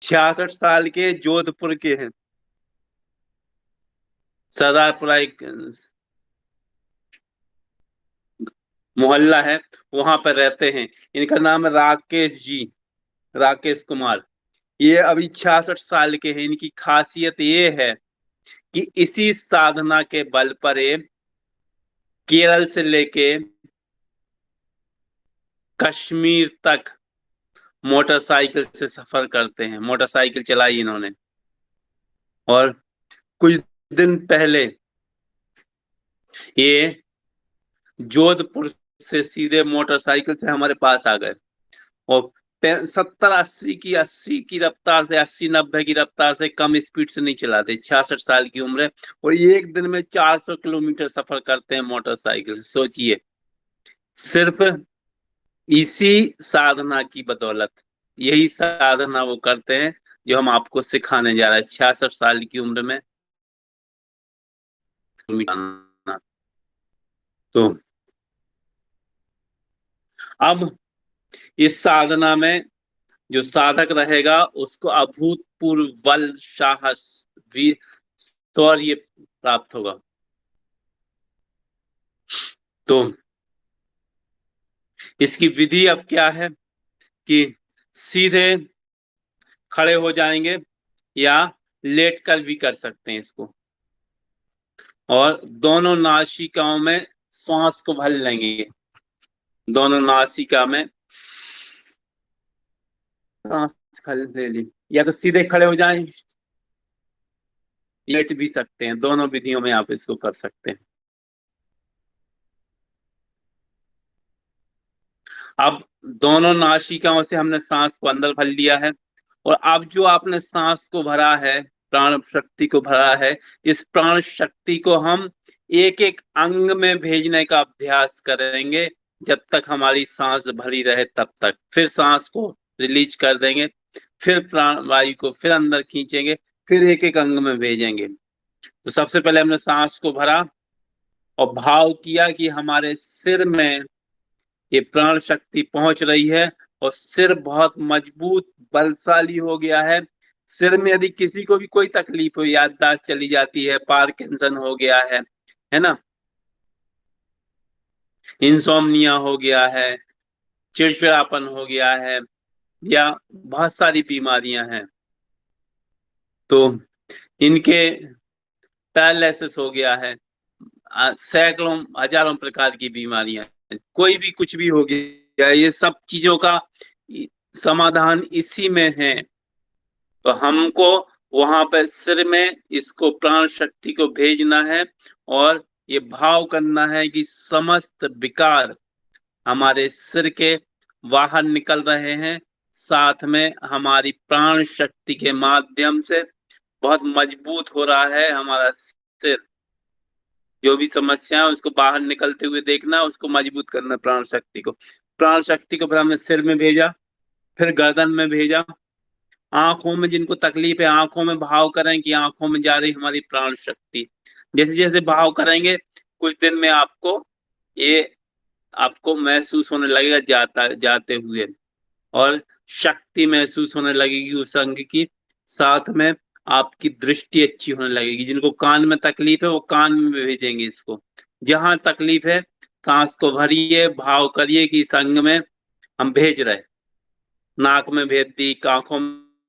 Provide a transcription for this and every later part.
66 साल के, जोधपुर के हैं। सरदारपुरा एक मोहल्ला है, वहां पर रहते हैं। इनका नाम है राकेश जी, राकेश कुमार। ये अभी 66 साल के हैं। इनकी खासियत ये है कि इसी साधना के बल पर ये केरल से लेके कश्मीर तक मोटरसाइकिल से सफर करते हैं। मोटरसाइकिल चलाई इन्होंने। और कुछ दिन पहले ये जोधपुर से सीधे मोटरसाइकिल से हमारे पास आ गए। और 70 80 की रफ्तार से, 80 90 की रफ्तार से कम स्पीड से नहीं चलाते। 66 साल की उम्र है और ये एक दिन में 400 किलोमीटर सफर करते हैं मोटरसाइकिल से। सोचिए, सिर्फ इसी साधना की बदौलत, यही साधना वो करते हैं जो हम आपको सिखाने जा रहे हैं। 66 साल की उम्र में तो अब इस साधना में जो साधक रहेगा उसको अभूतपूर्व बल, साहस, वीर, शौर्य प्राप्त होगा। तो इसकी विधि अब क्या है कि सीधे खड़े हो जाएंगे या लेट कर भी कर सकते हैं इसको। और दोनों नासिकाओं में श्वास को भर लेंगे। दोनों नासिका में सांस ले ली, या तो सीधे खड़े हो जाएं, लेट भी सकते हैं। दोनों विधियों में आप इसको कर सकते हैं। अब दोनों नासिकाओं से हमने सांस को अंदर भर लिया है। और अब जो आपने सांस को भरा है, प्राण शक्ति को भरा है, इस प्राण शक्ति को हम एक एक अंग में भेजने का अभ्यास करेंगे जब तक हमारी सांस भरी रहे तब तक। फिर सांस को रिलीज कर देंगे, फिर प्राण वायु को फिर अंदर खींचेंगे, फिर एक एक अंग में भेजेंगे। तो सबसे पहले हमने सांस को भरा और भाव किया कि हमारे सिर में ये प्राण शक्ति पहुंच रही है और सिर बहुत मजबूत, बलशाली हो गया है। सिर में यदि किसी को भी कोई तकलीफ हो, याददाश्त चली जाती है, पार्किंसन हो गया है ना, इंसोम्निया हो गया है, चिड़चिड़ापन हो गया है, या बहुत सारी बीमारियां हैं, तो इनके पैरालिसिस हो गया है, सैकड़ों हजारों प्रकार की बीमारियां हैं, कोई भी कुछ भी हो गया, ये सब चीजों का समाधान इसी में है। तो हमको वहां पर सिर में इसको प्राण शक्ति को भेजना है और ये भाव करना है कि समस्त विकार हमारे सिर के बाहर निकल रहे हैं। साथ में हमारी प्राण शक्ति के माध्यम से बहुत मजबूत हो रहा है हमारा सिर। जो भी समस्या है उसको बाहर निकलते हुए देखना, उसको मजबूत करना प्राण शक्ति को। प्राण शक्ति को फिर हमने सिर में भेजा, फिर गर्दन में भेजा। आंखों में जिनको तकलीफ है, आंखों में भाव करें कि आंखों में जा रही हमारी प्राण शक्ति। जैसे जैसे भाव करेंगे कुछ दिन में ये आपको महसूस होने लगेगा जाते हुए। और शक्ति महसूस होने लगेगी उस अंग की। साथ में आपकी दृष्टि अच्छी होने लगेगी। जिनको कान में तकलीफ है वो कान में भेजेंगे इसको। जहां तकलीफ है सांस को भरिए, भाव करिए कि इस अंग में हम भेज रहे। नाक में भेज दी, आंखों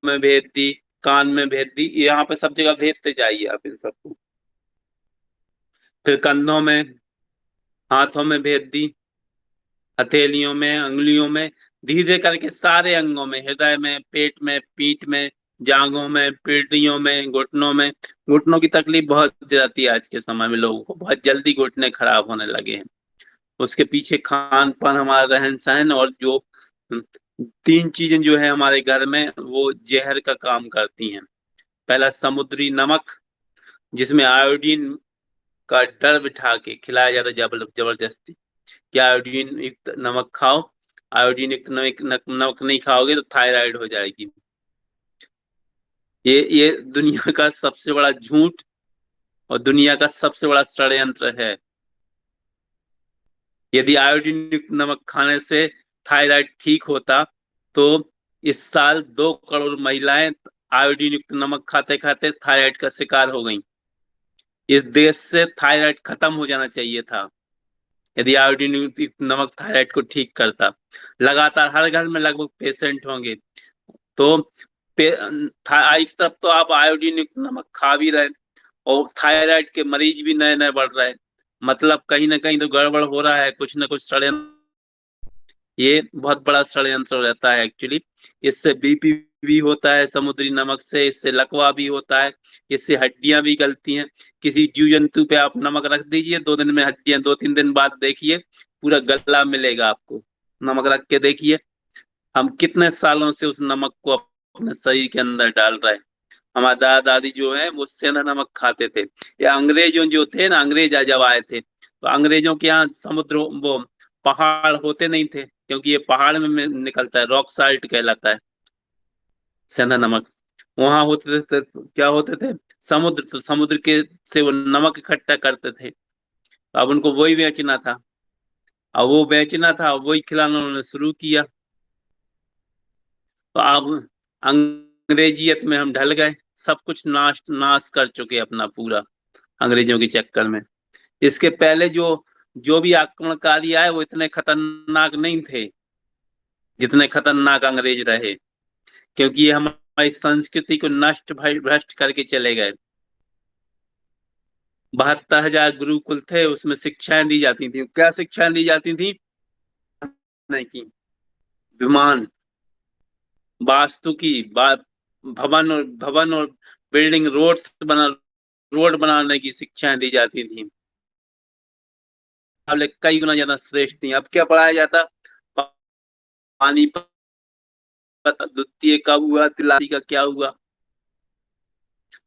में भेज दी, कान में भेज दी, यहाँ पे सब जगह भेजते जाइए आप इन सबको। फिर कंधों में, हाथों में भेज दी, हथेलियों में, अंगुलियों में, धीरे करके सारे अंगों में, हृदय में, पेट में, पीठ में, जांघों में, पीढ़ियों में, घुटनों में। घुटनों की तकलीफ बहुत रहती है आज के समय में, लोगों को बहुत जल्दी घुटने खराब होने लगे हैं। उसके पीछे खान पान, हमारा रहन सहन, और जो 3 चीजें जो है हमारे घर में वो जहर का काम करती हैं। पहला समुद्री नमक, जिसमें आयोडीन का डर बिठा के खिलाया जाता है जबरदस्ती कि आयोडीन युक्त नमक खाओ। आयोडीन युक्त नमक नहीं खाओगे तो थायराइड हो जाएगी। ये दुनिया का सबसे बड़ा झूठ और दुनिया का सबसे बड़ा षड्यंत्र है। यदि आयोडीन युक्त नमक खाने से थायराइड ठीक होता तो इस साल 2 करोड़ महिलाएं आयोडीन युक्त नमक खाते खाते थायराइड का शिकार हो गई। इस देश से थायराइड खत्म हो जाना चाहिए था यदि आयोडीन युक्त नमक थायराइड को ठीक करता। लगातार हर घर में लगभग पेशेंट होंगे। तो एक तरफ तो आप आयोडीन युक्त नमक खा भी रहे और थायराइड के मरीज भी नए नए बढ़ रहे हैं। मतलब कहीं ना कहीं तो गड़बड़ हो रहा है, कुछ ना कुछ षड्यंत्र। ये बहुत बड़ा षड्यंत्र रहता है एक्चुअली। इससे बीपी भी होता है समुद्री नमक से, इससे लकवा भी होता है, इससे हड्डियां भी गलती हैं। किसी जीव जंतु पे आप नमक रख दीजिए, 2 दिन में हड्डियां, 2-3 दिन बाद देखिए पूरा गला मिलेगा आपको। नमक रख के देखिए। हम कितने सालों से उस नमक को अपने शरीर के अंदर डाल रहे हैं। हमारे दादा दादी जो है वो सेंधा नमक खाते थे। या अंग्रेजों जो थे ना, अंग्रेज जब आए थे तो अंग्रेजों के यहाँ समुद्र वो पहाड़ होते नहीं थे, क्योंकि ये पहाड़ में निकलता है, रॉक साल्ट कहलाता है सेंधा नमक। वहां होते थे तो क्या होते थे, समुद्र, तो समुद्र के से वो नमक इकट्ठा करते थे। तो अब उनको वही बेचना था, अब वो बेचना था, वही खिलाना उन्होंने शुरू किया। तो अब अंग्रेजियत में हम ढल गए, सब कुछ नाश नाश कर चुके अपना पूरा अंग्रेजों के चक्कर में। इसके पहले जो जो भी आक्रमणकारी आए वो इतने खतरनाक नहीं थे जितने खतरनाक अंग्रेज रहे, क्योंकि ये हमारी संस्कृति को नष्ट भ्रष्ट करके चले गए। 72,000 गुरुकुल थे, उसमें शिक्षाएं दी जाती थी। क्या शिक्षाएं दी जाती थी? नहीं की विमान, वास्तु की, भवन और बिल्डिंग, रोड बनाने की शिक्षाएं दी जाती थी। अब कई गुना ज्यादा श्रेष्ठ थी। अब क्या पढ़ाया जाता? पानीपत द्वितीय कब हुआ, तिलारी का क्या हुआ,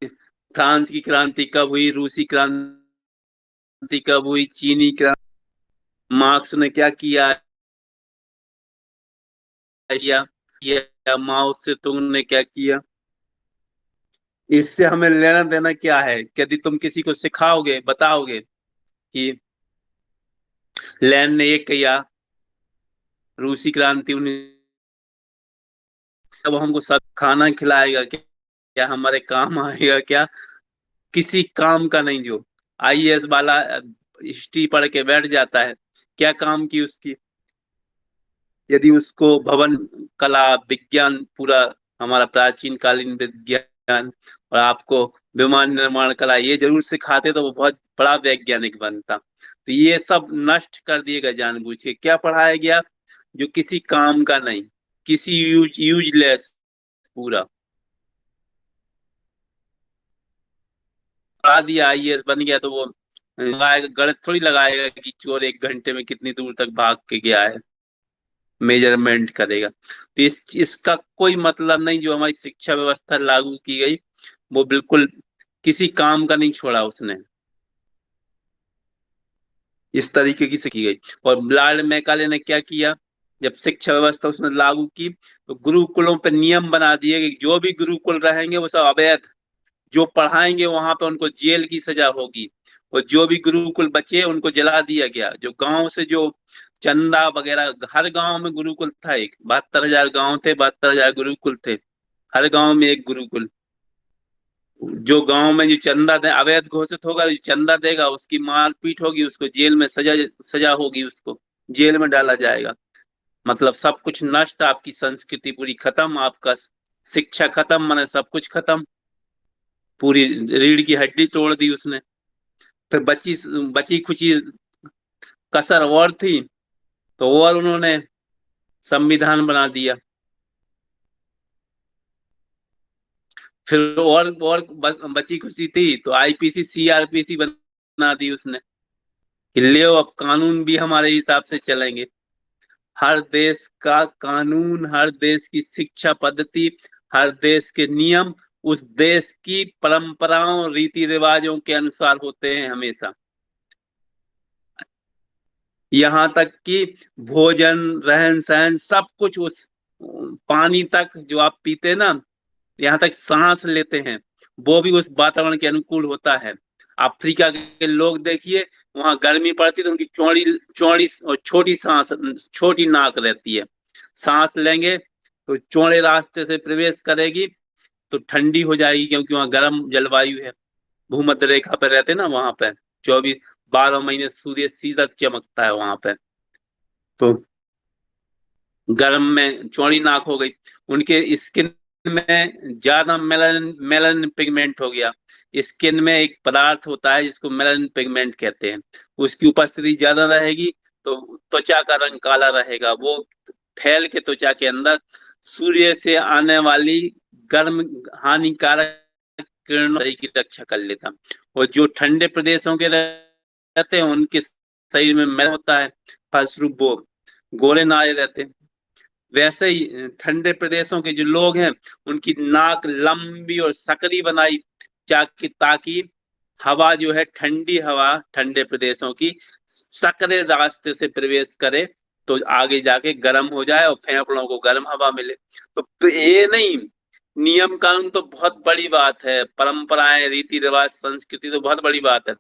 फ्रांस की क्रांति कब हुई, रूसी क्रांति कब हुई, चीनी क्रांति, मार्क्स ने क्या किया, किया माओ से तुंग ने क्या किया। इससे हमें लेना देना क्या है? यदि तुम किसी को सिखाओगे, बताओगे कि लेन ने ये किया, रूसी क्रांति उन्हें, तब हमको सब खाना खिलाएगा क्या? क्या हमारे काम आएगा क्या? किसी काम का नहीं। जो आईएएस वाला हिस्ट्री पढ़ के बैठ जाता है, क्या काम की उसकी? यदि उसको भवन, कला, विज्ञान पूरा, हमारा प्राचीन कालीन विज्ञान, और आपको विमान निर्माण कला ये जरूर सिखाते तो वो बहुत बड़ा वैज्ञानिक बनता। तो ये सब नष्ट कर दिए गए जानबूझ के। क्या पढ़ाया गया? जो किसी काम का नहीं, किसी यूजलेस पूरा पढ़ा दिया। आईएएस बन गया तो वो लगाएगा, गणित थोड़ी लगाएगा कि चोर 1 घंटे में कितनी दूर तक भाग के गया है, मेजरमेंट करेगा। तो इसका कोई मतलब नहीं। जो हमारी शिक्षा व्यवस्था लागू की गई वो बिल्कुल किसी काम का नहीं छोड़ा उसने, इस तरीके की से की गई। और लॉर्ड मैकाले ने क्या किया? जब शिक्षा व्यवस्था उसने लागू की तो गुरुकुलों पे नियम बना दिए कि जो भी गुरुकुल रहेंगे वो सब अवैध, जो पढ़ाएंगे वहां पे उनको जेल की सजा होगी। और जो भी गुरुकुल बचे उनको जला दिया गया। जो गांव से जो चंदा वगैरह, हर गांव में गुरुकुल था, एक 72,000 गांव थे, 72,000 गुरुकुल थे, हर गांव में एक गुरुकुल। जो गांव में जो चंदा दे अवैध घोषित होगा, जो चंदा देगा उसकी मारपीट होगी, उसको जेल में सजा सजा होगी, उसको जेल में डाला जाएगा। मतलब सब कुछ नष्ट, आपकी संस्कृति पूरी खत्म, आपका शिक्षा खत्म, माने सब कुछ खत्म। पूरी रीढ़ की हड्डी तोड़ दी उसने। फिर बची बची खुची कसर और थी तो और उन्होंने संविधान बना दिया। फिर और बची खुची थी तो आईपीसी सीआरपीसी बना दी उसने कि ले अब कानून भी हमारे हिसाब से चलेंगे। हर देश का कानून, हर देश की शिक्षा पद्धति, हर देश के नियम उस देश की परंपराओं, रीति रिवाजों के अनुसार होते हैं हमेशा। यहाँ तक कि भोजन, रहन सहन, सब कुछ, उस पानी तक जो आप पीते ना, यहाँ तक सांस लेते हैं, वो भी उस वातावरण के अनुकूल होता है। अफ्रीका के लोग देखिए, वहां गर्मी पड़ती है तो उनकी चौड़ी चौड़ी और छोटी सांस, छोटी नाक रहती है। सांस लेंगे तो चौड़े रास्ते से प्रवेश करेगी तो ठंडी हो जाएगी, क्योंकि वहाँ गर्म जलवायु है। भूमध्य रेखा पे रहते ना वहां पे, 24 12 महीने सूर्य सीधा चमकता है वहां पे। तो गर्म में चौड़ी नाक हो गई, उनके स्किन में ज्यादा मेलानिन मेलानिन पिगमेंट हो गया। स्किन में एक पदार्थ होता है जिसको मेलानिन पिगमेंट कहते हैं, उसकी उपस्थिति ज्यादा रहेगी तो त्वचा का रंग काला रहेगा। वो फैल के त्वचा के अंदर सूर्य से आने वाली गर्म हानिकारक किरणों की रक्षा कर लेता। और जो ठंडे प्रदेशों के रहते हैं उनके शरीर में मैल होता है, फलस्वरूप वो गोरे नारे रहते हैं। वैसे ही ठंडे प्रदेशों के जो लोग हैं उनकी नाक लंबी और सकरी बनाई, ताकि हवा जो है, ठंडी हवा ठंडे प्रदेशों की सकरे रास्ते से प्रवेश करे तो आगे जाके गर्म हो जाए और फेफड़ों को गर्म हवा मिले। तो ये नहीं, नियम कानून तो बहुत बड़ी बात है, परंपराएं रीति रिवाज संस्कृति तो बहुत बड़ी बात है।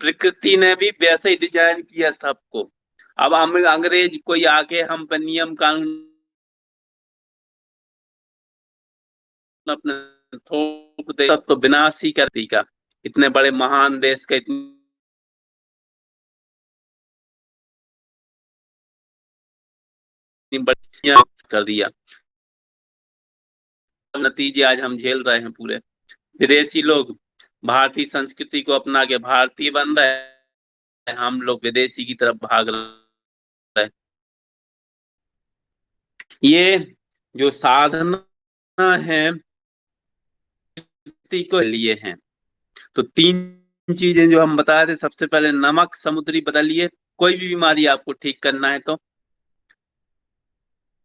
प्रकृति ने भी वैसे ही डिजाइन किया सबको। अब हम अंग्रेज कोई आके हम पे नियम कानून अपने थोप दे तो विनाश ही करती का। इतने बड़े महान देश का इतनी बड़ी कर दिया। नतीजे आज हम झेल रहे हैं पूरे। विदेशी लोग भारतीय संस्कृति को अपना के भारतीय बन रहे हैं, हम लोग विदेशी की तरफ भाग रहे हैं। ये जो साधना है को लिए हैं, तो तीन चीजें जो हम बताए थे, सबसे पहले नमक समुद्री बदलिए, कोई भी बीमारी आपको ठीक करना है तो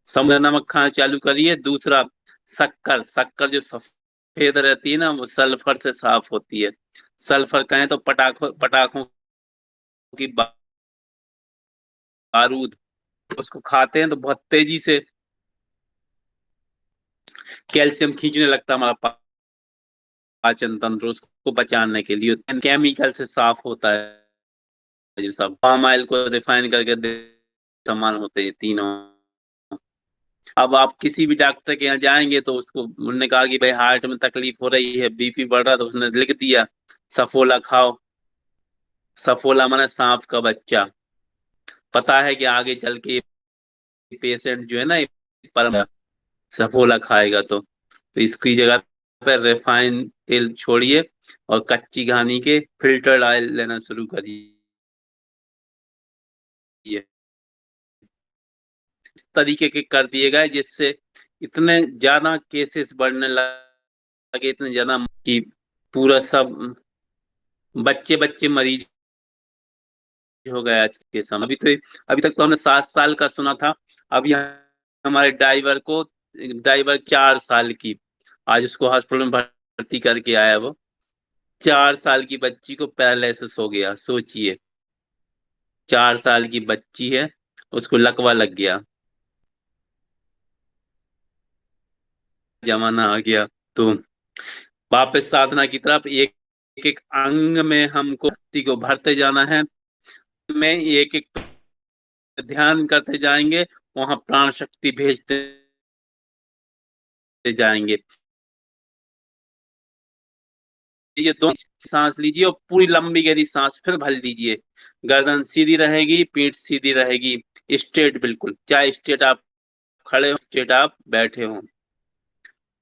समुद्र नमक खाना चालू करिए। दूसरा, शक्कर, शक्कर जो सफेद रहती है ना वो सल्फर से साफ होती है। सल्फर कहें तो पटाखों पटाखों की बारूद, उसको खाते हैं तो बहुत तेजी से कैल्शियम खींचने लगता है हमारा पाचन तंत्र, उसको बचाने के लिए केमिकल से साफ होता है। जो सब पाम ऑयल को रिफाइन करके सामान होते हैं तीनों। अब आप किसी भी डॉक्टर के यहाँ जाएंगे तो उसको उन्होंने कहा कि भाई हार्ट में तकलीफ हो रही है, बीपी बढ़ रहा है, तो उसने लिख दिया सफोला खाओ। सफोला माने सांप का बच्चा। पता है कि आगे चल के पेशेंट जो है ना परम सफोला खाएगा तो इसकी जगह पर रिफाइन तेल छोड़िए और कच्ची घानी के फिल्टर्ड ऑयल लेना शुरू करिए। इस तरीके के कर दिए गए जिससे इतने ज्यादा केसेस बढ़ने लगे, इतने ज्यादा कि पूरा सब बच्चे बच्चे मरीज हो गए आज के समय। अभी तक तो हमने 7 साल का सुना था। अभी हमारे ड्राइवर 4 साल की, आज उसको हॉस्पिटल में भर्ती करके आया। वो 4 साल की बच्ची को पैरालिसिस हो गया, सोचिए। 4 साल की बच्ची है, उसको लकवा लग गया। जमाना आ गया। तो वापस साधना की तरफ एक एक अंग में हमको शक्ति को भरते जाना है। में एक एक ध्यान करते जाएंगे, वहां प्राण शक्ति भेजते जाएंगे। ये दो सांस लीजिए और पूरी लंबी गहरी सांस फिर भर लीजिए। गर्दन सीधी रहेगी, पीठ सीधी रहेगी, स्ट्रेट बिल्कुल, चाहे स्ट्रेट आप खड़े हो स्ट्रेट आप बैठे हो।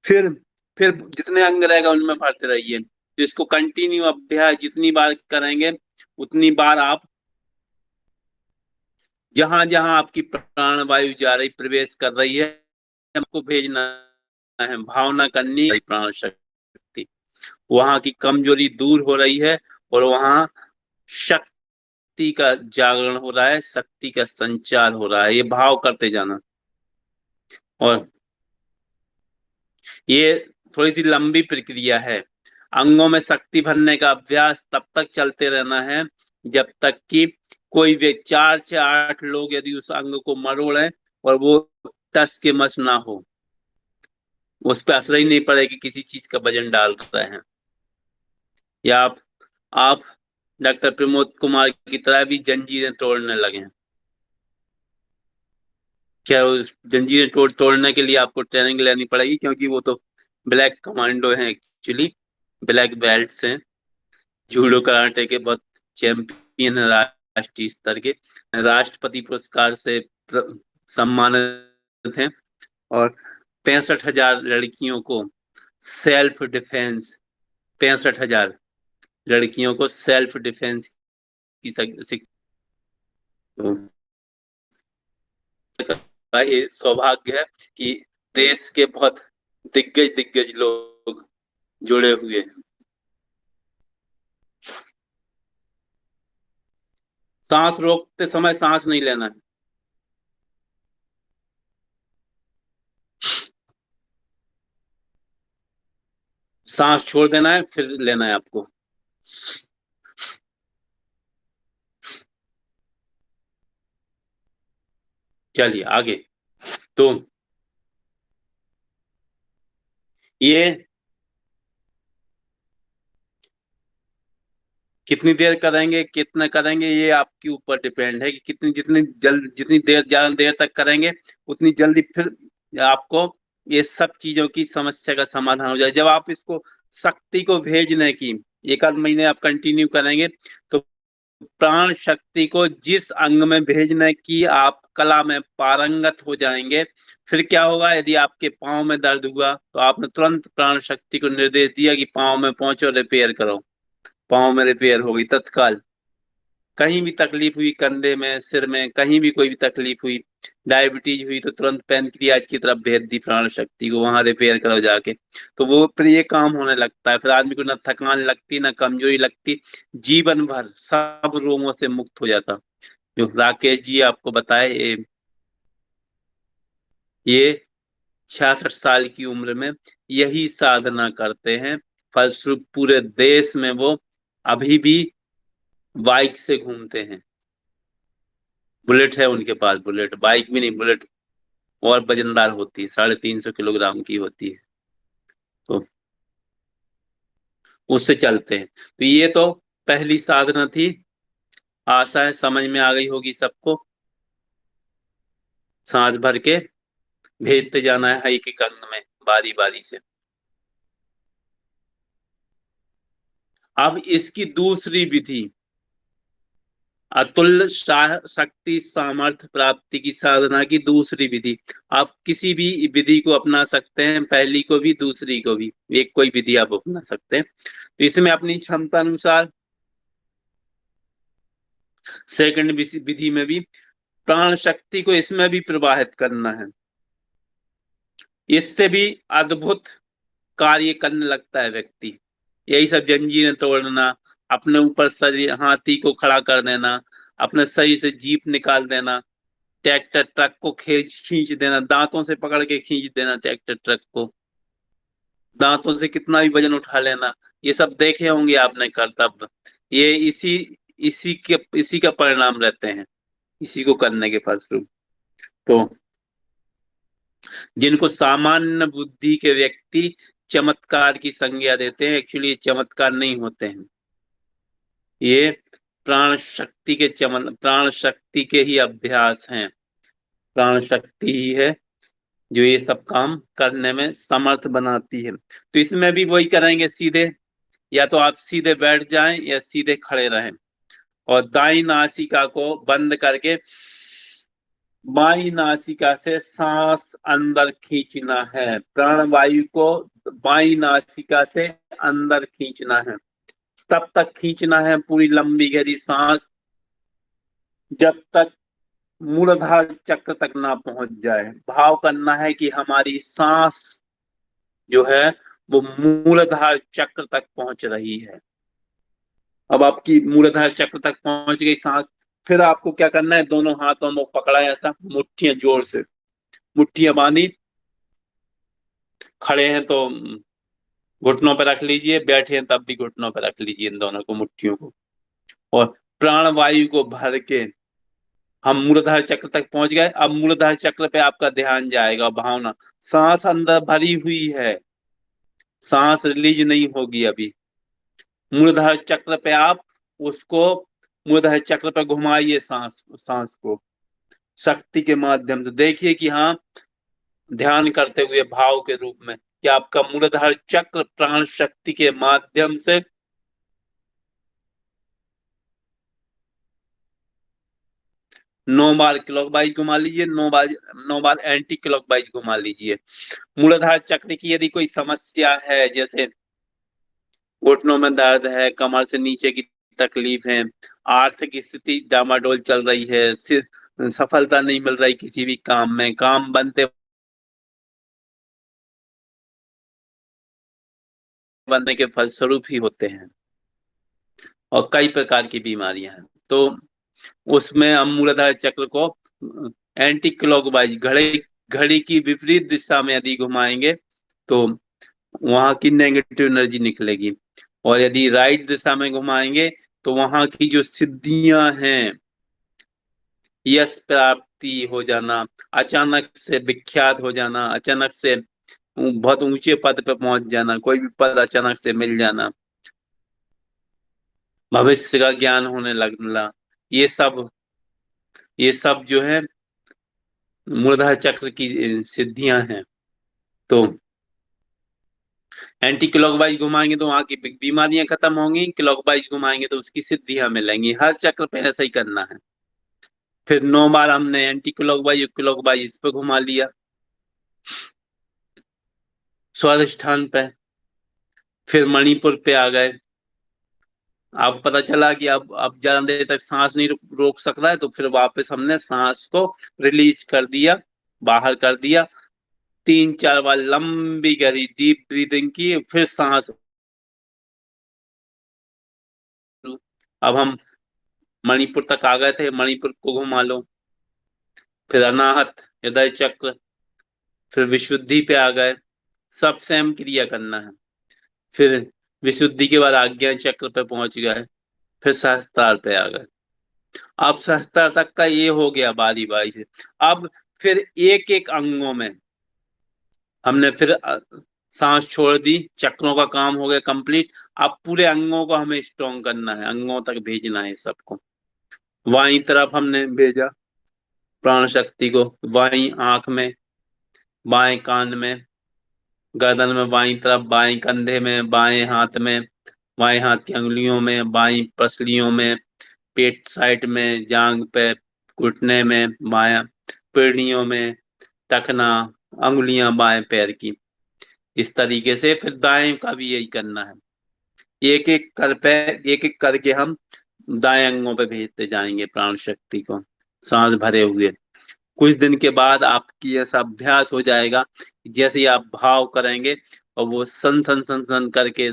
फिर फिर जितने अंग रहेगा उनमें भरते रहिए। तो इसको कंटिन्यू अभ्यास जितनी बार करेंगे उतनी बार आप जहां जहां आपकी प्राण वायु जा रही प्रवेश कर रही है हमको भेजना है, भावना करनी है प्राण शक्ति वहां की कमजोरी दूर हो रही है और वहां शक्ति का जागरण हो रहा है, शक्ति का संचार हो रहा है। ये भाव करते जाना। और ये थोड़ी सी लंबी प्रक्रिया है। अंगों में शक्ति भरने का अभ्यास तब तक चलते रहना है जब तक कि कोई भी 4 से 8 लोग यदि उस अंग को मरोड़े और वो टस के मस ना हो, उस पर असर ही नहीं पड़े कि किसी चीज का वजन डाल रहे हैं। या आप डॉक्टर प्रमोद कुमार की तरह भी जंजीरें तोड़ने लगे हैं। क्या उस जंजीरें तोड़ने के लिए आपको ट्रेनिंग लेनी पड़ेगी, क्योंकि वो तो ब्लैक कमांडो हैं एक्चुअली, ब्लैक बेल्ट्स हैं, जूडो कराटे के बहुत चैंपियन हैं, राष्ट्रीय स्तर के, राष्ट्रपति पुरस्कार से सम्मानित हैं। और 65,000 लड़कियों को सेल्फ डिफेंस, 65,000 लड़कियों को सेल्फ डिफेंस की का ये सौभाग्य है कि देश के बहुत दिग्गज दिग्गज लोग जुड़े हुए हैं। सांस रोकते समय सांस नहीं लेना है, सांस छोड़ देना है, फिर लेना है आपको। चलिए आगे। तो ये कितनी देर करेंगे, कितना करेंगे, ये आपके ऊपर डिपेंड है कि कितनी जितनी जल्द, जितनी देर, ज्यादा देर तक करेंगे उतनी जल्दी फिर आपको ये सब चीजों की समस्या का समाधान हो जाए। जब आप इसको शक्ति को भेजने की एक आध महीने आप कंटिन्यू करेंगे, तो प्राण शक्ति को जिस अंग में भेजने की आप कला में पारंगत हो जाएंगे, फिर क्या होगा, यदि आपके पाँव में दर्द हुआ तो आपने तुरंत प्राण शक्ति को निर्देश दिया कि पाँव में पहुंचो, रिपेयर करो, पाँव में रिपेयर हो गई तत्काल। कहीं भी तकलीफ हुई, कंधे में, सिर में, कहीं भी कोई भी तकलीफ हुई, डायबिटीज हुई, तो तुरंत पेनक्रियाज की तरफ भेज दी प्राण शक्ति को, वहां रिपेयर करो जाके। तो वो फिर ये काम होने लगता है, फिर आदमी को ना थकान लगती, ना कमजोरी लगती, जीवन भर सब रोगों से मुक्त हो जाता। जो राकेश जी आपको बताए, ये 66 साल की उम्र में यही साधना करते हैं, फलस्वरूप पूरे देश में वो अभी भी बाइक से घूमते हैं। बुलेट है उनके पास, बुलेट, बाइक भी नहीं, बुलेट, और वजनदार होती है, 350 किलोग्राम की होती है, तो उससे चलते हैं। तो ये तो पहली साधना थी, आशा है समझ में आ गई होगी सबको। सांस भर के भेजते जाना है एक एक अंग में, बारी बारी से। अब इसकी दूसरी विधि, अतुल्य शक्ति सामर्थ्य प्राप्ति की साधना की दूसरी विधि। आप किसी भी विधि को अपना सकते हैं, पहली को भी दूसरी को भी, एक कोई विधि आप अपना सकते हैं। तो इसमें अपनी क्षमता अनुसार सेकंड विधि में भी प्राण शक्ति को इसमें भी प्रवाहित करना है, इससे भी अद्भुत कार्य करने लगता है व्यक्ति। यही सब जंजीरें तोड़ना, अपने ऊपर शरीर, हाथी को खड़ा कर देना, अपने शरीर से जीप निकाल देना, ट्रैक्टर ट्रक को खींच खींच देना, दांतों से पकड़ के खींच देना ट्रैक्टर ट्रक को, दांतों से कितना भी वजन उठा लेना, ये सब देखे होंगे आपने करतब। ये इसी का परिणाम रहते हैं, इसी को करने के फलस्वरूप। तो जिनको सामान्य बुद्धि के व्यक्ति चमत्कार की संज्ञा देते हैं, एक्चुअली ये चमत्कार नहीं होते हैं, ये प्राण शक्ति के ही अभ्यास हैं, प्राण शक्ति ही है जो ये सब काम करने में समर्थ बनाती है। तो इसमें भी वही करेंगे सीधे, या तो आप सीधे बैठ जाएं या सीधे खड़े रहें, और दाई नासिका को बंद करके बाई नासिका से सांस अंदर खींचना है, प्राण वायु को बाई नासिका से अंदर खींचना है, तब तक खींचना है पूरी लंबी गहरी सांस, जब तक मूलाधार चक्र तक ना पहुंच जाए। भाव करना है कि हमारी सांस जो है वो मूलाधार चक्र तक पहुंच रही है। अब आपकी मूलाधार चक्र तक पहुंच गई सांस, फिर आपको क्या करना है, दोनों हाथों में पकड़ा है ऐसा, मुट्ठियां जोर से, मुट्ठियां बांधी, खड़े हैं तो घुटनों पर रख लीजिए, बैठे हैं तब भी घुटनों पर रख लीजिए इन दोनों को, मुट्ठियों को। और प्राण वायु को भर के हम मूलाधार चक्र तक पहुंच गए। अब मूलाधार चक्र पे आपका ध्यान जाएगा, भावना, सांस अंदर भरी हुई है, सांस रिलीज नहीं होगी अभी। मूलाधार चक्र पे आप उसको, मूलाधार चक्र पे घुमाइए सांस, सांस को, शक्ति के माध्यम से। देखिए कि हाँ, ध्यान करते हुए भाव के रूप में कि आपका मूलाधार चक्र प्राण शक्ति के माध्यम से 9 बार क्लॉकवाइज घुमा लीजिए, 9 बार एंटी क्लॉकवाइज घुमा लीजिए। मूलाधार चक्र की यदि कोई समस्या है, जैसे घुटनों में दर्द है, कमर से नीचे की तकलीफ है, आर्थिक स्थिति डामाडोल चल रही है, सफलता नहीं मिल रही किसी भी काम में, काम बनते बनने के फलस्वरूप ही होते हैं, और कई प्रकार की बीमारियां हैं, तो उसमें हम मूलाधार चक्र को एंटी क्लॉकवाइज, घड़ी घड़ी की विपरीत दिशा में यदि घुमाएंगे तो वहां की नेगेटिव एनर्जी निकलेगी, और यदि राइट दिशा में घुमाएंगे तो वहां की जो सिद्धियां हैं, यश प्राप्ति हो जाना, अचानक से विख्यात हो जाना, अचानक से बहुत ऊंचे पद पे पहुंच जाना, कोई भी पद अचानक से मिल जाना, भविष्य का ज्ञान होने लगना, ये सब ये सब जो है मूलाधार चक्र की सिद्धियां हैं। तो एंटी क्लॉकवाइज घुमाएंगे तो वहां की बीमारियां खत्म होंगी, क्लॉकवाइज घुमाएंगे तो उसकी सिद्धियां मिलेंगी। हर चक्र पे ऐसा ही करना है। फिर 9 बार हमने एंटी क्लॉकवाइज इस पे घुमा लिया स्वादिष्ठान पे। फिर मणिपुर पे आ गए। अब पता चला कि अब ज्यादा देर तक सांस नहीं रोक सकता है, तो फिर वापस हमने सांस को रिलीज कर दिया, बाहर कर दिया। 3-4 बार लंबी गहरी डीप ब्रीदिंग की, फिर सांस। अब हम मणिपुर तक आ गए थे, मणिपुर को घुमा लो। फिर अनाहत हृदय चक्र, फिर विशुद्धि पे आ गए। सब सेम क्रिया करना है। फिर विशुद्धि के बाद आज्ञा चक्र पे पहुंच गए। फिर सहस्त्रार पे आ गए। अब सहस्त्रार तक का ये हो गया बारी बारी से। अब फिर एक एक अंगों में हमने फिर सांस छोड़ दी, चक्रों का काम हो गया कंप्लीट। अब पूरे अंगों को हमें स्ट्रॉन्ग करना है, अंगों तक भेजना है सबको। बाईं तरफ हमने भेजा प्राण शक्ति को, बाईं आंख में, बाएं कान में, गर्दन में बाईं तरफ, बाएं कंधे में, बाएं हाथ में, बाएं हाथ की अंगुलियों में, बाईं पसलियों में, पेट साइड में, जांग पे, घुटने में, बायां पेड़ियों में, टखना, अंगुलियां बाएं पैर की। इस तरीके से फिर दाएं का भी यही करना है। एक एक कर पे, एक एक करके हम दाएं अंगों पे भेजते जाएंगे प्राण शक्ति को, सांस भरे हुए। कुछ दिन के बाद आपकी ऐसा अभ्यास हो जाएगा, जैसे ही आप भाव करेंगे और वो सन सन सन सन करके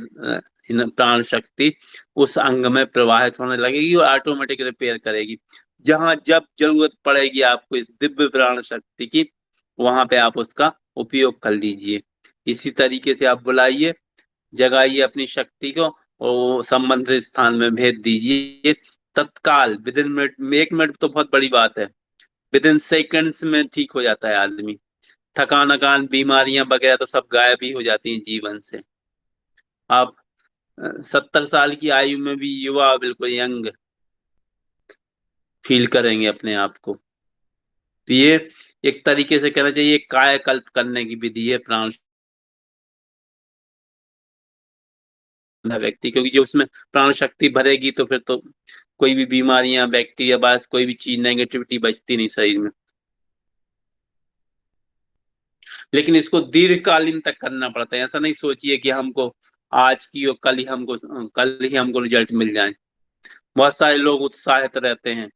प्राण शक्ति उस अंग में प्रवाहित होने लगेगी और ऑटोमेटिक रिपेयर करेगी। जहां जब जरूरत पड़ेगी आपको इस दिव्य प्राण शक्ति की, वहां पे आप उसका उपयोग कर लीजिए। इसी तरीके से आप बुलाइए, जगाइए अपनी शक्ति को, और वो संबंधित स्थान में भेज दीजिए। तत्काल, विद इन मिनट में, 1 मिनट तो बहुत बड़ी बात है, विद इन सेकेंड्स में ठीक हो जाता है आदमी। थकान अकान बीमारियां वगैरह तो सब गायब ही हो जाती हैं जीवन से। आप 70 साल की आयु में भी युवा, बिल्कुल यंग फील करेंगे अपने आप को। तो ये एक तरीके से कहना चाहिए कायाकल्प करने की विधि है प्राण व्यक्ति, क्योंकि जो उसमें प्राण शक्ति भरेगी तो फिर तो कोई भी बीमारियां, बैक्टीरिया, बस कोई भी चीज, नेगेटिविटी बचती नहीं शरीर में। लेकिन इसको दीर्घकालीन तक करना पड़ता है। ऐसा नहीं सोचिए कि हमको आज की और कल ही हमको रिजल्ट मिल जाए। बहुत सारे लोग उत्साहित रहते हैं,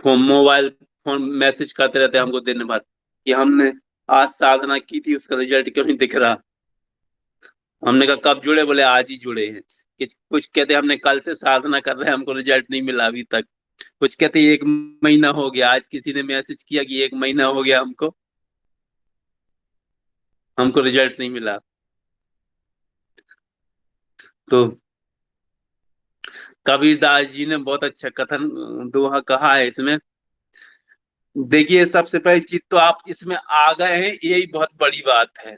मोबाइल फोन मैसेज करते रहते हैं हमको दिन भर कि हमने आज साधना की थी, उसका रिजल्ट क्यों नहीं दिख रहा। हमने कहा कब जुड़े, बोले आज ही जुड़े हैं। कुछ कहते हैं हमने कल से साधना कर रहे हैं, हमको रिजल्ट नहीं मिला अभी तक। कुछ कहते हैं 1 महीना हो गया, आज किसी ने मैसेज किया कि 1 महीना हो गया हमको रिजल्ट नहीं मिला। तो कबीरदास जी ने बहुत अच्छा कथन, दोहा कहा है इसमें। देखिए, सबसे पहली चीज तो आप इसमें आ गए हैं, यही बहुत बड़ी बात है।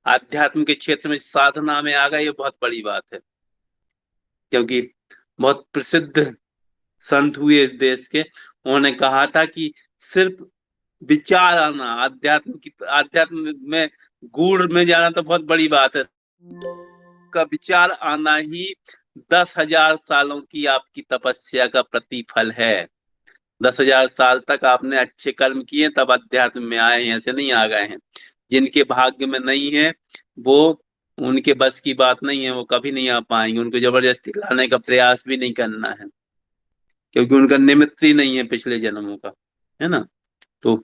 आध्यात्म के क्षेत्र में साधना में आ गए, ये बहुत बड़ी बात है। क्योंकि बहुत प्रसिद्ध संत हुए इस देश के, उन्होंने कहा था कि सिर्फ विचार आना, अध्यात्म में गूढ़ में जाना तो बहुत बड़ी बात है, का विचार आना ही 10,000 सालों की आपकी तपस्या का प्रतिफल है। 10,000 साल तक आपने अच्छे कर्म किए तब अध्यात्म में आए हैं, ऐसे नहीं आ गए हैं। जिनके भाग्य में नहीं है वो, उनके बस की बात नहीं है, वो कभी नहीं आ पाएंगे। उनको जबरदस्ती लाने का प्रयास भी नहीं करना है, क्योंकि उनका निमित्त ही नहीं है पिछले जन्मों का, है ना। तो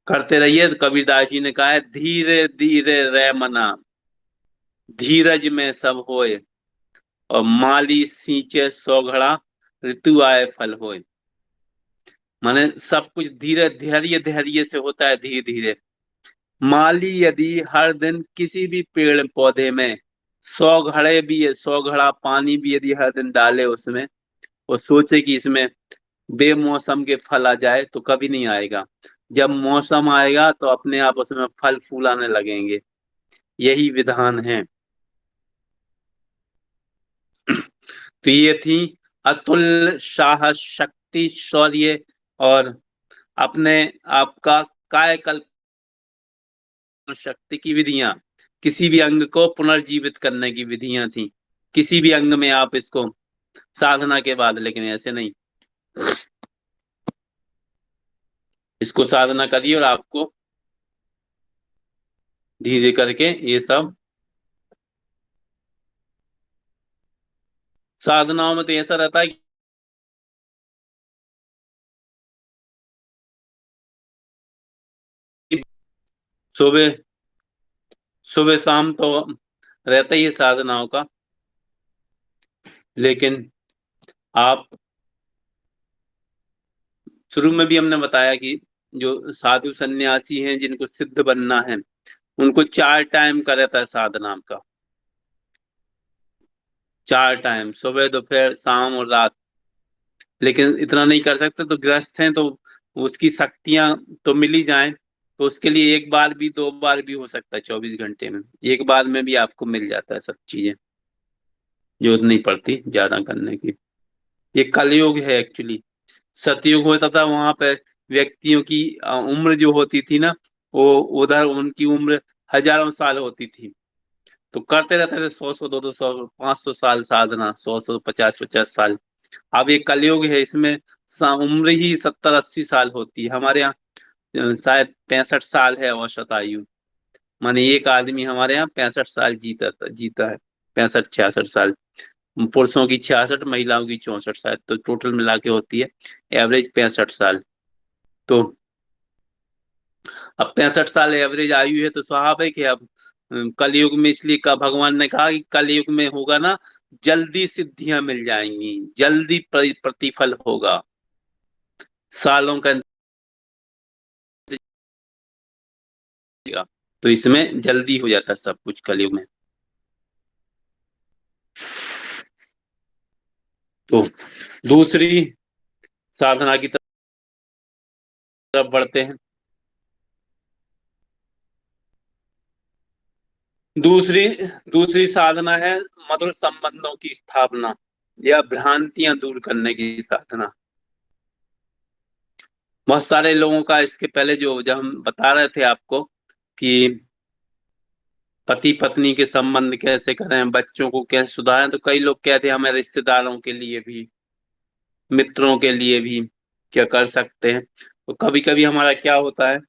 करते रहिए। तो कबीरदास जी ने कहा है, धीरे धीरे रह मना, धीरज में सब होए, और माली सींचे सौ घड़ा, ऋतु आए फल होए। माने सब कुछ धीरे धैर्य धैर्य से होता है, धीरे धीरे। माली यदि हर दिन किसी भी पेड़ पौधे में 100 घड़े भी, 100 घड़ा पानी भी यदि हर दिन डाले उसमें, और सोचे कि इसमें बेमौसम के फल आ जाए, तो कभी नहीं आएगा। जब मौसम आएगा तो अपने आप उसमें फल फूल आने लगेंगे। यही विधान है। तो ये थी अतुल साहस, शक्ति, शौर्य और अपने आपका कायकल्प शक्ति की विधियां, किसी भी अंग को पुनर्जीवित करने की विधियां थी। किसी भी अंग में आप इसको साधना के बाद, लेकिन ऐसे नहीं, इसको साधना करिए और आपको धीरे करके ये सब साधनाओं में तो ऐसा रहता है कि सुबह सुबह शाम तो रहता ही है साधनाओं का, लेकिन आप, शुरू में भी हमने बताया कि जो साधु सन्यासी हैं जिनको सिद्ध बनना है, उनको 4 टाइम का रहता है साधना का। 4 टाइम, सुबह दोपहर शाम और रात। लेकिन इतना नहीं कर सकते तो ग्रस्त हैं, तो उसकी शक्तियां तो मिल ही जाएं, तो उसके लिए एक बार भी, 2 बार भी हो सकता है, 24 घंटे में एक बार में भी आपको मिल जाता है सब चीजें। जरूरत नहीं पड़ती ज्यादा करने की। ये कलयुग है एक्चुअली। सतयुग होता था, वहां पे व्यक्तियों की उम्र जो होती थी ना, वो उधर उनकी उम्र हजारों साल होती थी, तो करते रहते थे 100 100 200 500 साल साधना, 100 100 50 50 साल। अब ये कलयुग है, इसमें उम्र ही 70 80 साल होती है। हमारे यहाँ शायद 65 साल है औसत आयु। माने एक आदमी हमारे यहाँ 65 साल जीता है। 65 66 साल। पुरुषों की 66, महिलाओं की 64, शायद तो टोटल मिला के होती है एवरेज 65 साल। तो अब 65 साल एवरेज आयु है, तो स्वाभाविक है अब कलयुग में, इसलिए का भगवान ने कहा कि कलयुग में होगा ना, जल्दी सिद्धियां मिल जाएंगी, जल्दी प्रतिफल होगा, सालों का इंतजार। तो इसमें जल्दी हो जाता है सब कुछ कलयुग में। तो दूसरी साधना की तरफ बढ़ते हैं। दूसरी दूसरी साधना है मधुर संबंधों की स्थापना, या भ्रांतियां दूर करने की साधना। बहुत सारे लोगों का इसके पहले, जो जब हम बता रहे थे आपको कि पति पत्नी के संबंध कैसे करें, बच्चों को कैसे सुधारें, तो कई लोग कहते हैं हमें रिश्तेदारों के लिए भी, मित्रों के लिए भी क्या कर सकते हैं। तो कभी कभी हमारा क्या होता है,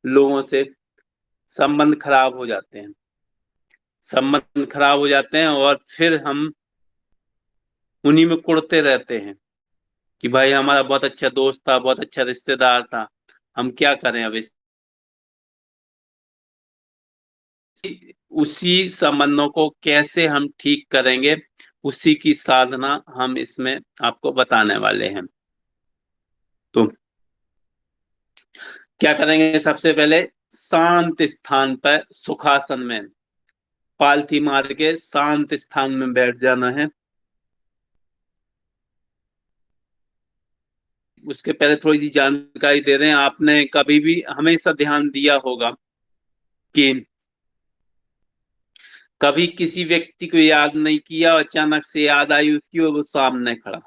लोगों से संबंध खराब हो जाते हैं, संबंध खराब हो जाते हैं, और फिर हम उन्हीं में कुड़ते रहते हैं कि भाई हमारा बहुत अच्छा दोस्त था, बहुत अच्छा रिश्तेदार था, हम क्या करें अब उसी संबंधों को कैसे हम ठीक करेंगे, उसी की साधना हम इसमें आपको बताने वाले हैं। तो क्या करेंगे, सबसे पहले शांत स्थान पर सुखासन में पालथी मार के शांत स्थान में बैठ जाना है। उसके पहले थोड़ी सी जानकारी दे रहे हैं, आपने कभी भी हमेशा ध्यान दिया होगा कि कभी किसी व्यक्ति को याद नहीं किया और अचानक से याद आई उसकी और वो सामने खड़ा,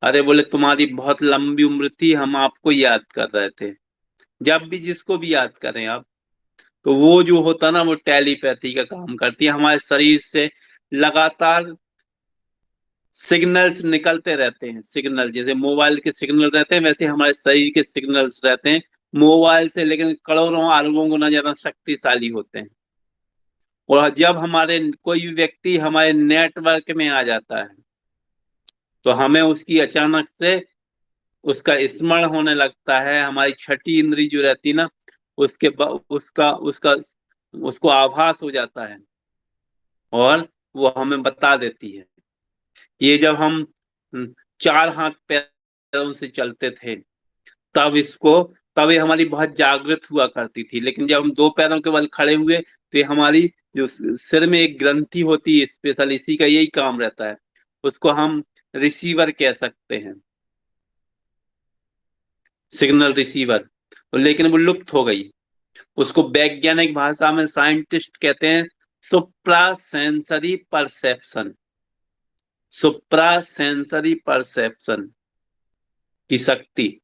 अरे बोले तुम्हारी बहुत लंबी उम्र थी, हम आपको याद कर रहे थे। जब भी जिसको भी याद करें आप, तो वो जो होता ना, वो टेलीपैथी का काम करती है। हमारे शरीर से लगातार सिग्नल्स निकलते रहते हैं। सिग्नल जैसे मोबाइल के सिग्नल रहते हैं, वैसे हमारे शरीर के सिग्नल्स रहते हैं मोबाइल से, लेकिन करोड़ों अरबों गुना ज्यादा शक्तिशाली होते हैं। और जब हमारे कोई भी व्यक्ति हमारे नेटवर्क में आ जाता है, तो हमें उसकी अचानक से उसका स्मरण होने लगता है। हमारी छठी इंद्री जो रहती है ना, उसका उसका उसको आभास हो जाता है, और वो हमें बता देती है। ये जब हम चार हाथ पैरों से चलते थे, तब इसको तब ये हमारी बहुत जागृत हुआ करती थी। लेकिन जब हम दो पैरों के बल खड़े हुए, तो ये हमारी जो सिर में एक ग्रंथि होती है स्पेशल, इसी का यही काम रहता है। उसको हम रिसीवर कह सकते हैं, सिग्नल रिसीवर। लेकिन वो लुप्त हो गई। उसको वैज्ञानिक भाषा में साइंटिस्ट कहते हैं सुप्रा सेंसरी परसेप्शन। सुप्रा सेंसरी परसेप्शन की शक्ति,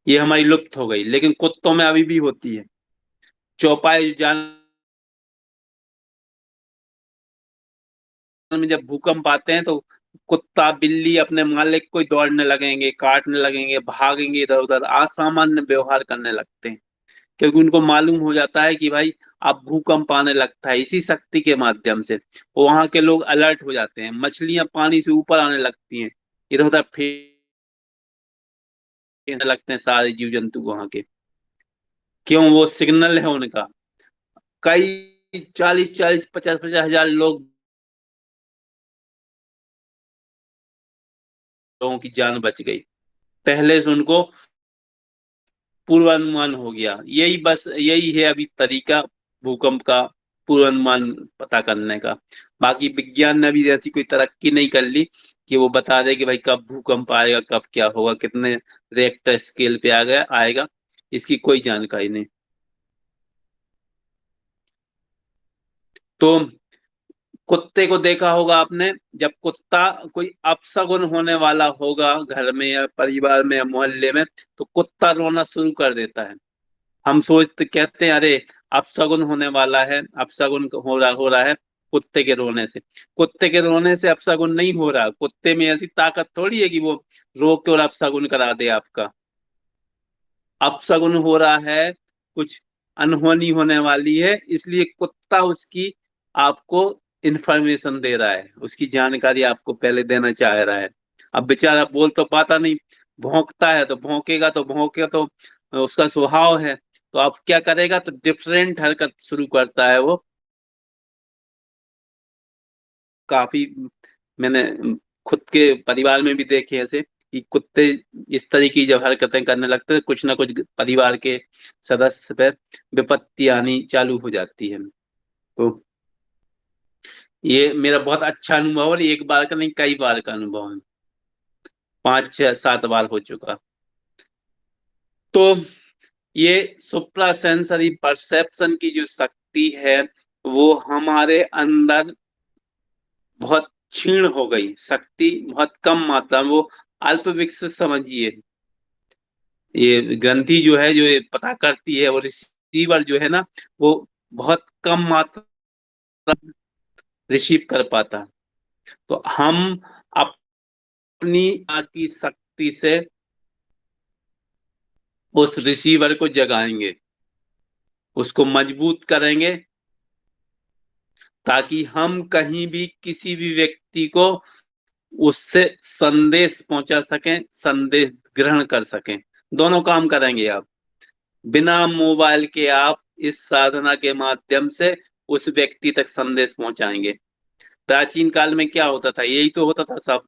ये हमारी लुप्त हो गई, लेकिन कुत्तों में अभी भी होती है। चौपाई जान में जब भूकंप आते हैं, तो कुत्ता बिल्ली अपने मालिक को ही दौड़ने लगेंगे, काटने लगेंगे, भागेंगे इधर उधर, असामान्य व्यवहार करने लगते हैं। क्योंकि उनको मालूम हो जाता है कि भाई अब भूकंप आने लगता है। इसी शक्ति के माध्यम से वहां के लोग अलर्ट हो जाते हैं। मछलियां पानी से ऊपर आने लगती हैं, इधर उधर फेंकने लगते हैं सारे जीव जंतु वहां के। क्यों? वो सिग्नल है उनका। कई 40-40 50-50 हजार लोगों की जान बच गई, पहले से उनको पूर्वानुमान हो गया। यही बस यही है अभी तरीका भूकंप का पूर्वानुमान पता करने का। बाकी विज्ञान ने अभी ऐसी कोई तरक्की नहीं कर ली कि वो बता दे कि भाई कब भूकंप आएगा, कब क्या होगा, कितने रिएक्टर स्केल पे आ गया आएगा। इसकी कोई जानकारी नहीं। तो कुत्ते को देखा होगा आपने, जब कुत्ता कोई अपशगुन होने वाला होगा घर में या परिवार में या मोहल्ले में, तो कुत्ता रोना शुरू कर देता है। हम सोचते कहते हैं अरे अपशगुन होने वाला है, अपशगुन हो रहा है कुत्ते के रोने से। कुत्ते के रोने से अपशगुन नहीं हो रहा। कुत्ते में ऐसी ताकत थोड़ी है कि वो रोक के और अपशगुन करा दे आपका। अपशगुन हो रहा है, कुछ अनहोनी होने वाली है, इसलिए कुत्ता उसकी आपको इंफॉर्मेशन दे रहा है, उसकी जानकारी आपको पहले देना चाह रहा है। अब बेचारा बोल तो पाता नहीं, भौंकता है तो भौंकेगा, तो भौंके तो उसका स्वभाव है। तो अब क्या करेगा, तो डिफरेंट हरकत शुरू करता है वो। काफी मैंने खुद के परिवार में भी देखे ऐसे कि कुत्ते इस तरह की जब हरकतें करने लगते हैं, कुछ ना कुछ परिवार के सदस्य पे विपत्ति आनी चालू हो जाती है। तो ये मेरा बहुत अच्छा अनुभव है, और एक बार का नहीं कई बार का अनुभव है। 5 6 7 बार हो चुका। तो ये सुप्रा सेंसरी परसेप्शन की जो शक्ति है, वो हमारे अंदर बहुत क्षीण हो गई। शक्ति बहुत कम मात्रा में, वो अल्प विकसित समझिए। ये ग्रंथि जो है, जो ये पता करती है, वो रिसीवर जो है ना, वो बहुत कम मात्रा रिसीव कर पाता है। तो हम अपनी की शक्ति से उस रिसीवर को जगाएंगे, उसको मजबूत करेंगे, ताकि हम कहीं भी किसी भी व्यक्ति को उससे संदेश पहुंचा सकें, संदेश ग्रहण कर सकें। दोनों काम करेंगे आप। बिना मोबाइल के आप इस साधना के माध्यम से उस व्यक्ति तक संदेश पहुंचाएंगे। प्राचीन काल में क्या होता था, यही तो होता था सब।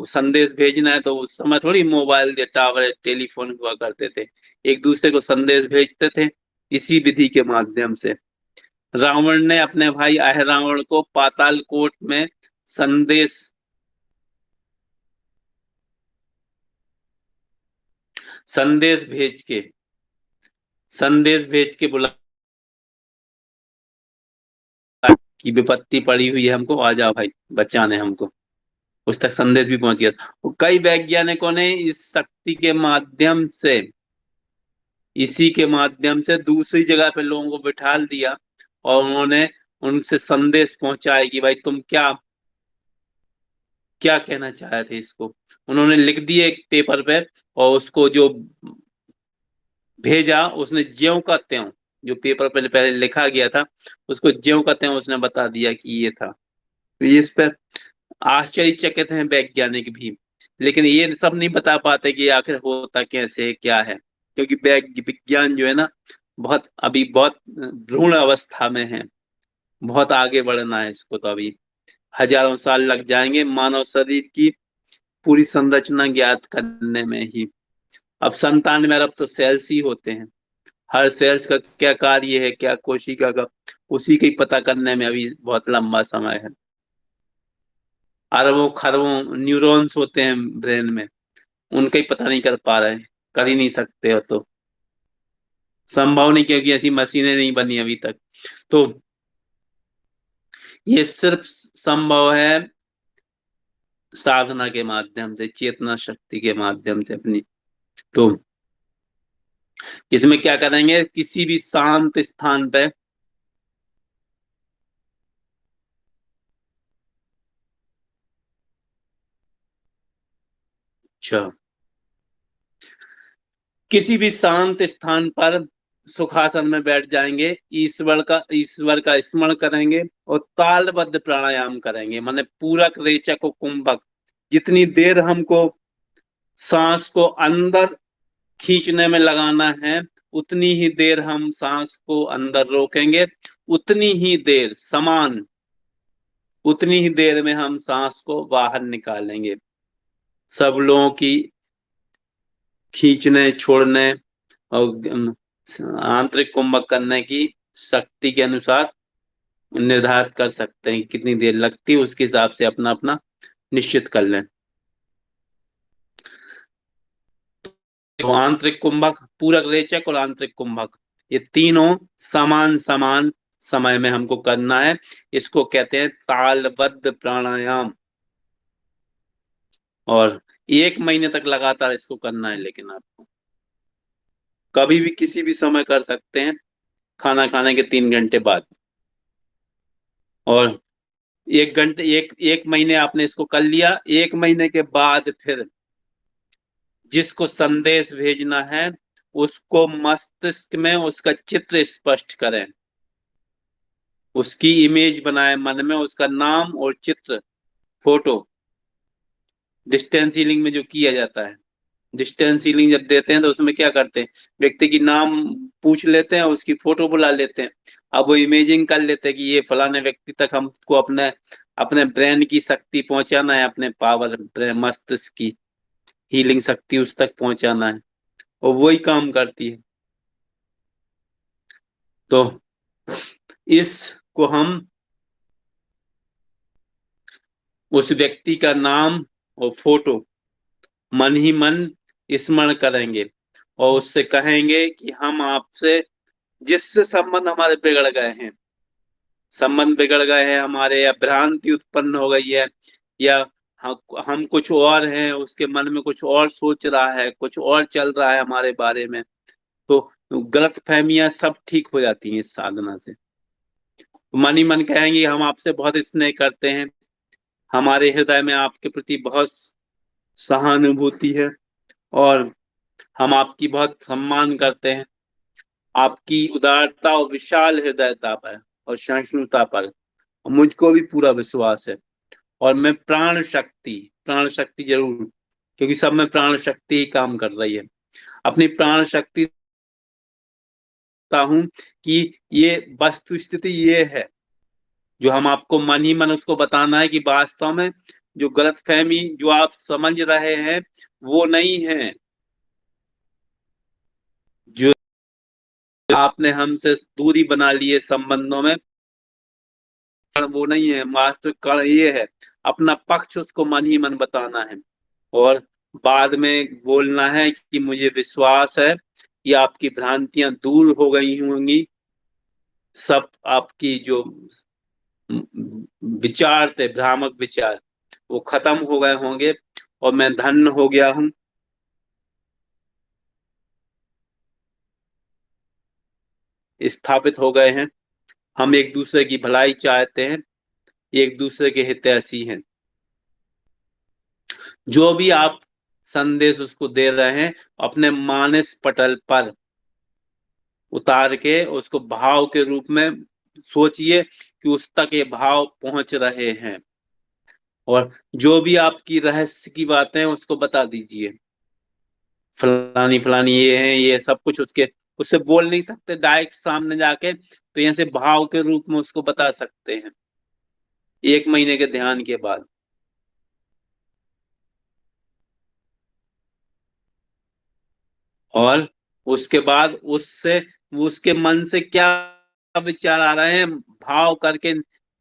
संदेश भेजना है तो उस समय थोड़ी मोबाइल या टावर टेलीफोन हुआ करते थे। एक दूसरे को संदेश भेजते थे इसी विधि के माध्यम से। रावण ने अपने भाई अहिरावण को पाताल कोट में संदेश संदेश भेज के संदेश भेज के बुला कि विपत्ति पड़ी हुई है, हमको आ जाओ भाई बचाने हमको। उस तक संदेश भी पहुंच गया था। कई वैज्ञानिकों ने इस शक्ति के माध्यम से, इसी के माध्यम से दूसरी जगह पे लोगों को बिठा दिया और उन्होंने उनसे संदेश पहुंचाया कि भाई तुम क्या क्या कहना चाह रहे थे इसको। उन्होंने लिख दिए एक पेपर पे और उसको जो भेजा उसने ज्यों का त्यों, जो पेपर पे पहले लिखा गया था उसको ज्यों का त्यों उसने बता दिया कि ये था। तो ये इस पर आश्चर्यचकित हैं वैज्ञानिक भी, लेकिन ये सब नहीं बता पाते कि आखिर होता कैसे है, क्या है, क्योंकि विज्ञान जो है ना बहुत अभी बहुत भ्रूण अवस्था में है। बहुत आगे बढ़ना है इसको, तो अभी हजारों साल लग जाएंगे मानव शरीर की पूरी संरचना ज्ञात करने में ही। अब 97 अरब तो सेल्स ही होते हैं, हर सेल्स का क्या कार्य है, क्या कोशिका का, उसी के ही पता करने में अभी बहुत लंबा समय है। अरबों खरबों न्यूरॉन्स होते हैं ब्रेन में, उनका ही पता नहीं कर पा रहे हैं, कर ही नहीं सकते हो तो संभव नहीं, क्योंकि ऐसी मशीनें नहीं बनी अभी तक। तो ये सिर्फ संभव है साधना के माध्यम से, चेतना शक्ति के माध्यम से अपनी। तो इसमें क्या करेंगे, किसी भी शांत स्थान पे अच्छा, किसी भी शांत स्थान पर सुखासन में बैठ जाएंगे, ईश्वर का स्मरण करेंगे और तालबद्ध प्राणायाम करेंगे, माने पूरक रेचक और कुंभक। जितनी देर हमको सांस को अंदर खींचने में लगाना है उतनी ही देर हम सांस को अंदर रोकेंगे, उतनी ही देर समान, उतनी ही देर में हम सांस को बाहर निकालेंगे। सब लोगों की खींचने छोड़ने और आंतरिक कुंभक करने की शक्ति के अनुसार निर्धारित कर सकते हैं कितनी देर लगती है, उसके हिसाब से अपना अपना निश्चित कर लें। तो आंतरिक कुंभक, पूरक रेचक और आंतरिक कुंभक, ये तीनों समान समान समय में हमको करना है। इसको कहते हैं तालबद्ध प्राणायाम। और 1 महीने तक लगातार इसको करना है, लेकिन आपको कभी भी किसी भी समय कर सकते हैं, खाना खाने के 3 घंटे बाद। और 1 घंटे, एक एक महीने आपने इसको कर लिया, 1 महीने के बाद फिर जिसको संदेश भेजना है उसको मस्तिष्क में उसका चित्र स्पष्ट करें, उसकी इमेज बनाए मन में, उसका नाम और चित्र, फोटो। डिस्टेंस हीलिंग में जो किया जाता है, डिस्टेंस हीलिंग जब देते हैं तो उसमें क्या करते हैं, व्यक्ति की नाम पूछ लेते हैं, उसकी फोटो बुला लेते हैं। अब वो इमेजिंग कर लेते हैं कि ये फलाने व्यक्ति तक हमको अपने अपने ब्रेन की शक्ति पहुंचाना है, अपने पावर मस्तिष्क की हीलिंग शक्ति उस तक पहुंचाना है, और वही काम करती है। तो इसको हम उस व्यक्ति का नाम और फोटो मन ही मन स्मरण करेंगे और उससे कहेंगे कि हम आपसे, जिससे संबंध हमारे बिगड़ गए हैं, संबंध बिगड़ गए हैं हमारे, या भ्रांति उत्पन्न हो गई है, या हम कुछ और हैं, उसके मन में कुछ और सोच रहा है, कुछ और चल रहा है हमारे बारे में, तो गलत फहमियां सब ठीक हो जाती हैं इस साधना से। मन ही मन कहेंगे हम आपसे बहुत स्नेह करते हैं, हमारे हृदय में आपके प्रति बहुत सहानुभूति है, और हम आपकी बहुत सम्मान करते हैं, आपकी उदारता और विशाल हृदयता पर और सहिष्णुता पर मुझको भी पूरा विश्वास है। और मैं प्राण शक्ति जरूर, क्योंकि सब में प्राण शक्ति ही काम कर रही है, अपनी प्राण शक्ति हूं कि ये वस्तु स्थिति ये है, जो हम आपको मन ही मन उसको बताना है कि वास्तव में जो गलतफहमी जो आप समझ रहे हैं वो नहीं है, जो आपने हमसे दूरी बना ली है संबंधों में, वो नहीं है, वास्तविक कारण ये है। अपना पक्ष उसको मन ही मन बताना है और बाद में बोलना है कि मुझे विश्वास है कि आपकी भ्रांतियां दूर हो गई होंगी, सब आपकी जो विचार थे भ्रामक विचार वो खत्म हो गए होंगे और मैं धन्य हो गया हूँ। स्थापित हो गए हैं। हम एक दूसरे की भलाई चाहते हैं, एक दूसरे के हितैषी हैं। जो भी आप संदेश उसको दे रहे हैं, अपने मानस पटल पर उतार के उसको भाव के रूप में सोचिए कि उस तक ये भाव पहुंच रहे हैं। और जो भी आपकी रहस्य की बातें हैं उसको बता दीजिए, फलानी फलानी ये है, ये सब कुछ उसके, उससे बोल नहीं सकते डायरेक्ट सामने जाके, तो यहाँ से भाव के रूप में उसको बता सकते हैं 1 महीने के ध्यान के बाद। और उसके बाद उससे, उसके मन से क्या विचार आ रहे हैं, भाव करके,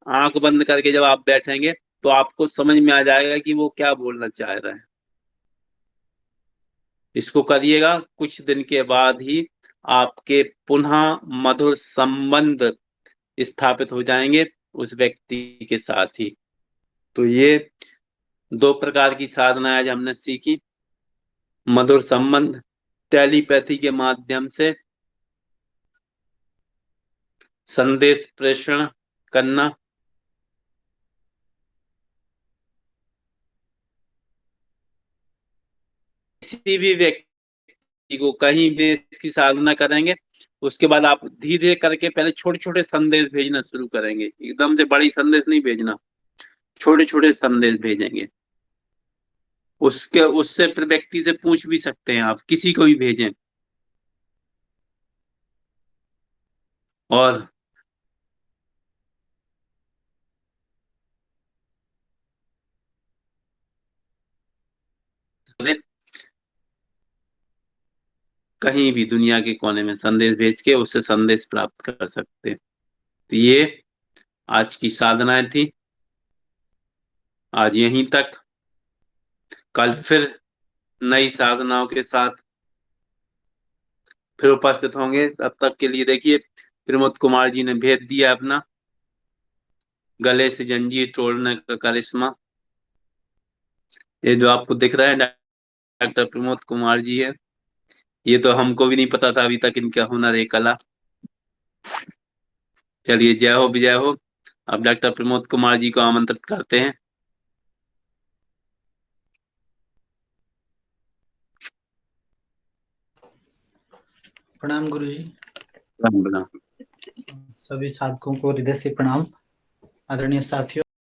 आंख बंद करके जब आप बैठेंगे तो आपको समझ में आ जाएगा कि वो क्या बोलना चाह रहे हैं। इसको करिएगा, कुछ दिन के बाद ही आपके पुनः मधुर संबंध स्थापित हो जाएंगे उस व्यक्ति के साथ ही। तो ये 2 प्रकार की साधना आज हमने सीखी। मधुर संबंध, टेलीपैथी के माध्यम से संदेश प्रेषण करना, किसी भी व्यक्ति को कहीं भी इसकी साधना करेंगे, उसके बाद आप धीरे धीरे करके पहले छोटे छोटे संदेश भेजना शुरू करेंगे, एकदम से बड़ी संदेश नहीं भेजना, छोटे छोटे संदेश भेजेंगे। उसके उससे फिर व्यक्ति से पूछ भी सकते हैं, आप किसी को भी भेजें। और कहीं भी दुनिया के कोने में संदेश भेज के उससे संदेश प्राप्त कर सकते हैं। तो ये आज की साधनाएं थी। आज यहीं तक। कल फिर नई साधनाओं के साथ फिर उपस्थित होंगे। तब तक के लिए देखिए, प्रमोद कुमार जी ने भेज दिया अपना गले से जंजीर तोड़ने का करिश्मा। ये जो आपको दिख रहा है, डॉक्टर प्रमोद कुमार जी है। ये तो हमको भी नहीं पता था अभी तक इनका हुनर है, कला। चलिए, जय हो विजय हो। अब डॉक्टर प्रमोद कुमार जी को आमंत्रित करते हैं। प्रणाम गुरुजी। राम राम। सभी साधकों को हृदय से प्रणाम। आदरणीय साथियों,